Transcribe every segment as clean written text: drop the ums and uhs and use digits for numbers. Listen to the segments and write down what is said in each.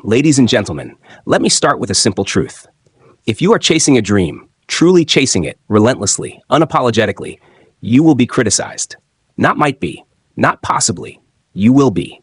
Ladies and gentlemen, let me start with a simple truth. If you are chasing a dream, truly chasing it, relentlessly, unapologetically, you will be criticized. Not might be, not possibly, you will be.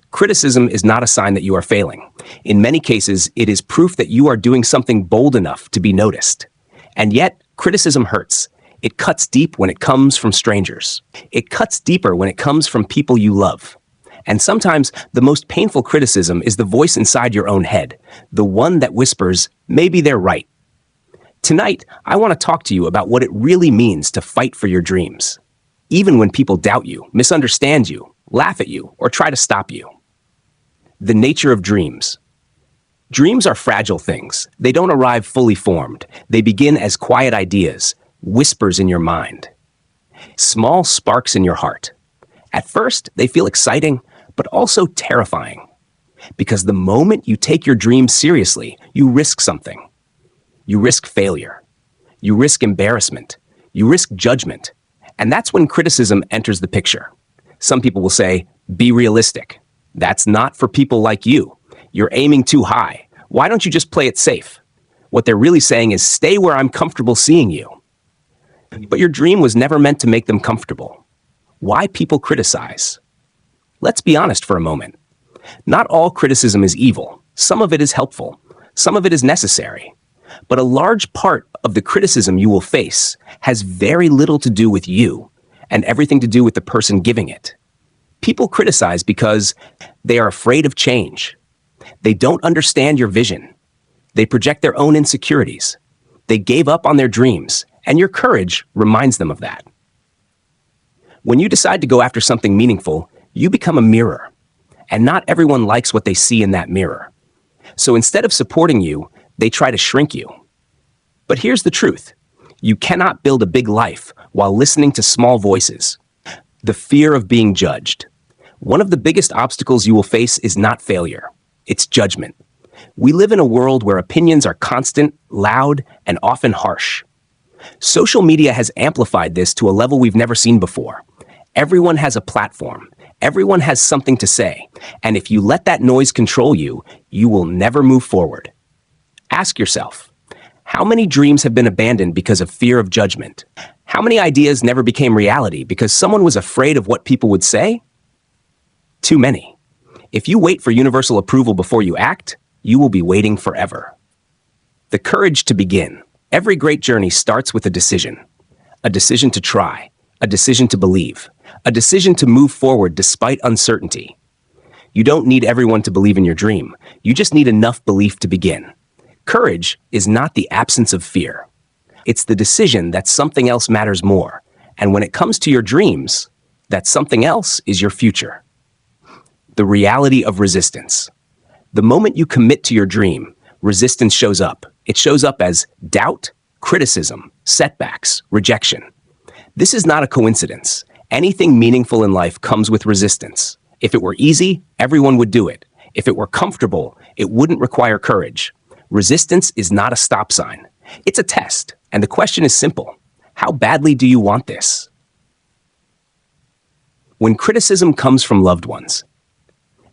Criticism is not a sign that you are failing. In many cases, it is proof that you are doing something bold enough to be noticed. And yet, criticism hurts. It cuts deep when it comes from strangers. It cuts deeper when it comes from people you love. And sometimes, the most painful criticism is the voice inside your own head, the one that whispers, maybe they're right. Tonight, I want to talk to you about what it really means to fight for your dreams, even when people doubt you, misunderstand you, laugh at you, or try to stop you. The nature of dreams. Dreams are fragile things. They don't arrive fully formed. They begin as quiet ideas, whispers in your mind, small sparks in your heart. At first, they feel exciting, but also terrifying. Because the moment you take your dreams seriously, you risk something. You risk failure. You risk embarrassment. You risk judgment. And that's when criticism enters the picture. Some people will say, be realistic. That's not for people like you. You're aiming too high. Why don't you just play it safe? What they're really saying is, stay where I'm comfortable seeing you. But your dream was never meant to make them comfortable. Why people criticize? Let's be honest for a moment. Not all criticism is evil. Some of it is helpful. Some of it is necessary. But a large part of the criticism you will face has very little to do with you and everything to do with the person giving it. People criticize because they are afraid of change. They don't understand your vision. They project their own insecurities. They gave up on their dreams, and your courage reminds them of that. When you decide to go after something meaningful, you become a mirror, and not everyone likes what they see in that mirror. So instead of supporting you, they try to shrink you. But here's the truth. You cannot build a big life while listening to small voices. The fear of being judged. One of the biggest obstacles you will face is not failure. It's judgment. We live in a world where opinions are constant, loud, and often harsh. Social media has amplified this to a level we've never seen before. Everyone has a platform. Everyone has something to say. And if you let that noise control you, you will never move forward. Ask yourself, how many dreams have been abandoned because of fear of judgment? How many ideas never became reality because someone was afraid of what people would say? Too many. If you wait for universal approval before you act, you will be waiting forever. The courage to begin. Every great journey starts with a decision. A decision to try. A decision to believe. A decision to move forward despite uncertainty. You don't need everyone to believe in your dream. You just need enough belief to begin. Courage is not the absence of fear. It's the decision that something else matters more. And when it comes to your dreams, that something else is your future. The reality of resistance. The moment you commit to your dream, resistance shows up. It shows up as doubt, criticism, setbacks, rejection. This is not a coincidence. Anything meaningful in life comes with resistance. If it were easy, everyone would do it. If it were comfortable, it wouldn't require courage. Resistance is not a stop sign. It's a test, and the question is simple. How badly do you want this? When criticism comes from loved ones.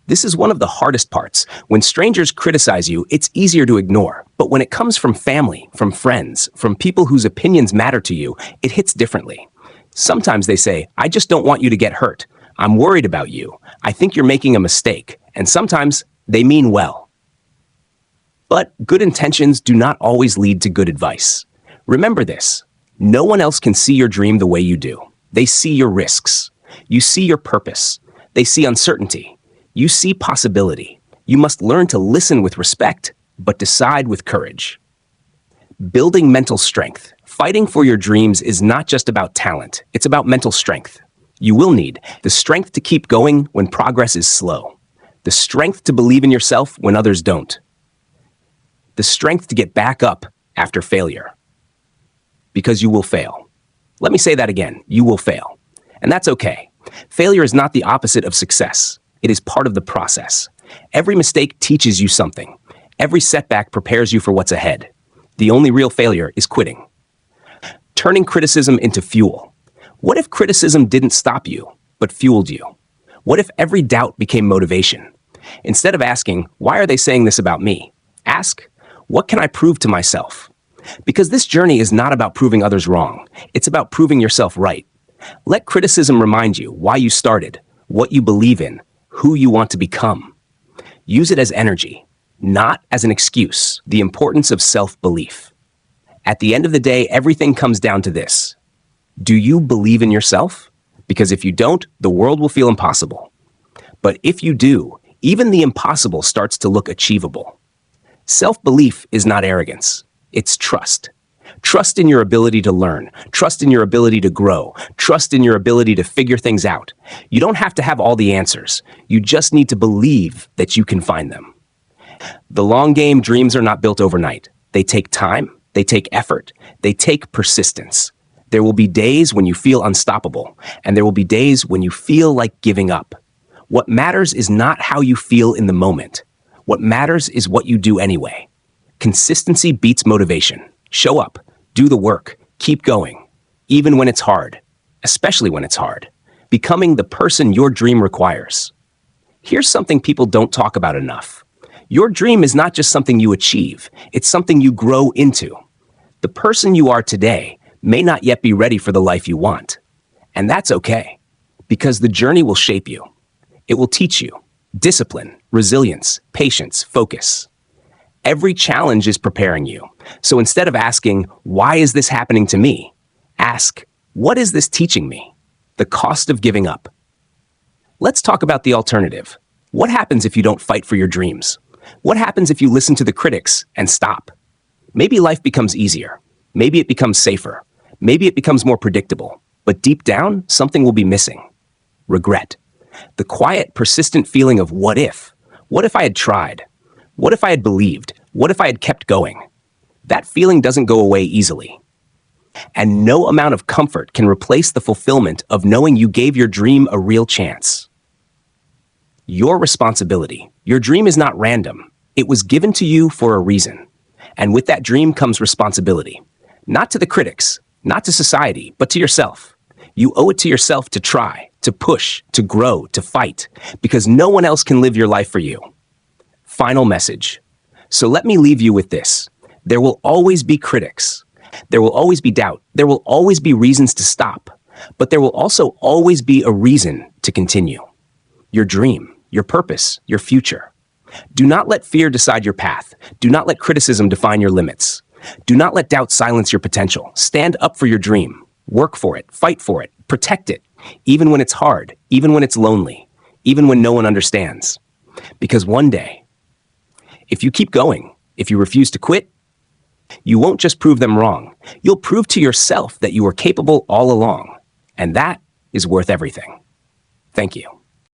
This is one of the hardest parts. When strangers criticize you, it's easier to ignore. But when it comes from family, from friends, from people whose opinions matter to you, it hits differently. Sometimes they say, I just don't want you to get hurt. I'm worried about you. I think you're making a mistake. And sometimes they mean well. But good intentions do not always lead to good advice. Remember this. No one else can see your dream the way you do. They see your risks. You see your purpose. They see uncertainty. You see possibility. You must learn to listen with respect, but decide with courage. Building mental strength. Fighting for your dreams is not just about talent. It's about mental strength. You will need the strength to keep going when progress is slow. The strength to believe in yourself when others don't. The strength to get back up after failure. Because you will fail. Let me say that again. You will fail. And that's okay. Failure is not the opposite of success. It is part of the process. Every mistake teaches you something. Every setback prepares you for what's ahead. The only real failure is quitting. Turning criticism into fuel. What if criticism didn't stop you, but fueled you? What if every doubt became motivation? Instead of asking, why are they saying this about me? Ask, what can I prove to myself? Because this journey is not about proving others wrong. It's about proving yourself right. Let criticism remind you why you started, what you believe in, who you want to become. Use it as energy, not as an excuse. The importance of self-belief. At the end of the day, everything comes down to this. Do you believe in yourself? Because if you don't, the world will feel impossible. But if you do, even the impossible starts to look achievable. Self-belief is not arrogance. It's trust. Trust in your ability to learn. Trust in your ability to grow. Trust in your ability to figure things out. You don't have to have all the answers. You just need to believe that you can find them. The long game dreams are not built overnight. They take time. They take effort. They take persistence. There will be days when you feel unstoppable, and there will be days when you feel like giving up. What matters is not how you feel in the moment. What matters is what you do anyway. Consistency beats motivation. Show up, do the work, keep going, even when it's hard, especially when it's hard, becoming the person your dream requires. Here's something people don't talk about enough. Your dream is not just something you achieve, it's something you grow into. The person you are today may not yet be ready for the life you want. And that's okay, because the journey will shape you. It will teach you discipline, resilience, patience, focus. Every challenge is preparing you. So instead of asking, why is this happening to me? Ask, what is this teaching me? The cost of giving up. Let's talk about the alternative. What happens if you don't fight for your dreams? What happens if you listen to the critics and stop? Maybe life becomes easier. Maybe it becomes safer. Maybe it becomes more predictable. But deep down, something will be missing. Regret. The quiet, persistent feeling of what if? What if I had tried? What if I had believed? What if I had kept going? That feeling doesn't go away easily. And no amount of comfort can replace the fulfillment of knowing you gave your dream a real chance. Your responsibility. Your dream is not random. It was given to you for a reason. And with that dream comes responsibility. Not to the critics, not to society, but to yourself. You owe it to yourself to try, to push, to grow, to fight, because no one else can live your life for you. Final message. So let me leave you with this. There will always be critics. There will always be doubt. There will always be reasons to stop. But there will also always be a reason to continue. Your dream, your purpose, your future. Do not let fear decide your path. Do not let criticism define your limits. Do not let doubt silence your potential. Stand up for your dream. Work for it. Fight for it. Protect it. Even when it's hard. Even when it's lonely. Even when no one understands. Because one day, if you keep going, if you refuse to quit, you won't just prove them wrong. You'll prove to yourself that you were capable all along. And that is worth everything. Thank you.